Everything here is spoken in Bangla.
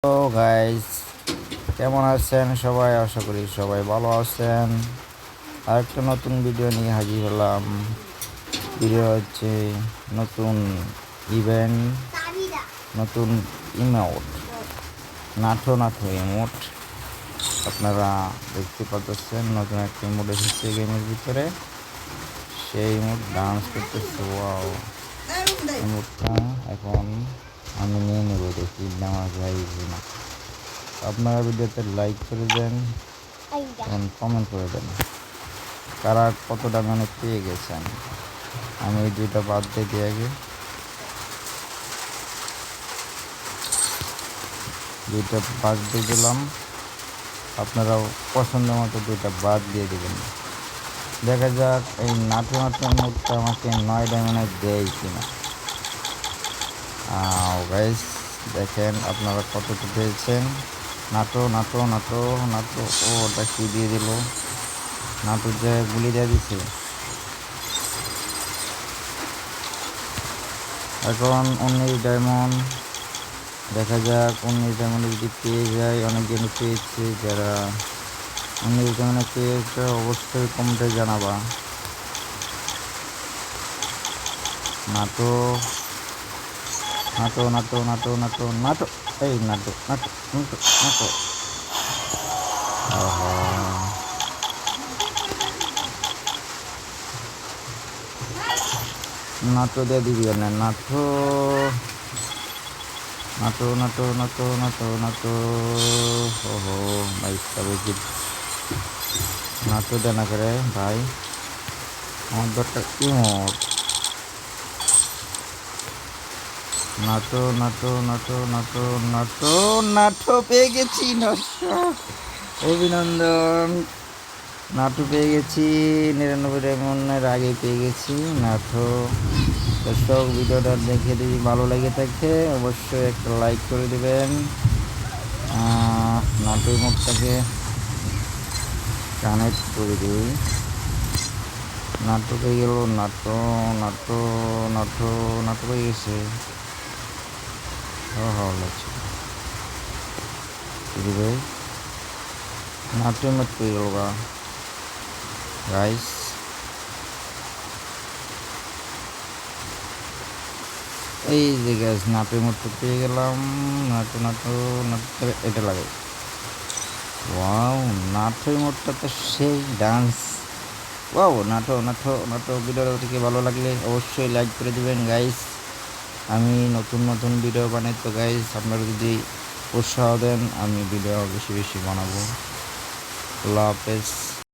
হ্যালো গাইস, কেমন আছেন সবাই? আশা করি সবাই ভালো আছেন। আর একটা নতুন ভিডিও নিয়ে হাজির হলাম। ভিডিও হচ্ছে নতুন ইভেন্ট, নতুন ইমোট, নাঠো নাঠো ইমোট। আপনারা দেখতে পাচ্ছেন নতুন একটা ইমোট এসেছে গেমের ভিতরে। সেই ইমোট ডান্স করতেছে। ওয়াও, ইমোটটা এখন আমি নিয়ে নেব, দেখি নেওয়া যায় না। আপনারা ভিডিওতে লাইক করে দেন এবং কমেন্ট করে দেন কারা কতটা মানে পেয়ে গেছেন। আমি এই দুইটা বাদ দিয়ে দিই আগে, দুইটা বাদ দিয়ে দিলাম। আপনারাও পছন্দ মতো দুইটা বাদ দিয়ে দেবেন। দেখা যাক এই নাটু নাটুর মুখটা আমাকে 9 ডায়মন্ডে দেয় কিনা। গাইস, দেখেন আপনারা কতটা পেয়েছেন। নাটো নাটো নাটো নাটো, ও ওটা কি দিয়ে দিল? নাটুর জায়গায় গুলি দিয়ে দিছে। এখন 19 ডায়মন্ড, দেখা যাক 19 ডায়মন্ডে যদি পেয়ে যায়। অনেকজনই পেয়েছে, যারা 19 ডায়মন্ডে পেয়েছে অবশ্যই কমেন্টে জানাবা। নাটো নাটো নাটো নাটো নাটো নাটো, এই নাটো নাটো নাটো নাটো। নাটো দিয়ে দিবি না? নাটো নাটো নাটো নাটো নাটো নাটো। ওহো ভাই, তবে কি নাটো দেনা করে ভাই? আমার দরকার ইমোট। নাটো নাটো নাটো নাটো নাটো নাটো পেয়ে গেছি। অভিনন্দন, নাটু পেয়ে গেছি। 99 ডায়মন্ডের আগে পেয়ে গেছি নাটো। দর্শক, ভিডিওটা দেখে যদি ভালো লেগে থাকে অবশ্যই একটা লাইক করে দেবেন। নাটোর মুখটাকে কানেক্ট করে দিই। নাটো পেয়ে গেল। নাটো নাটো নাটো নাটো পেয়ে গেছে। লাগছে ভাই, নাটো মত পেয়ে গেল গা গাইস। এই যে গ্যাস নাটোর মতো পেয়ে গেলাম। নাটো নাটো নাটো, এটা লাগে। ওয়াও, নাটোর মোটটা তো সেই ডান্স। ওয়াও, নাটো নাটো নাটো। ভিডিওটা থেকে ভালো লাগলে অবশ্যই লাইক করে দেবেন গাইস। আমি নতুন নতুন ভিডিও বানাই, তো গাইস আপনারা যদি উৎসাহ দেন আমি ভিডিও বেশি বেশি বানাবো। আল্লাহ হাফেজ।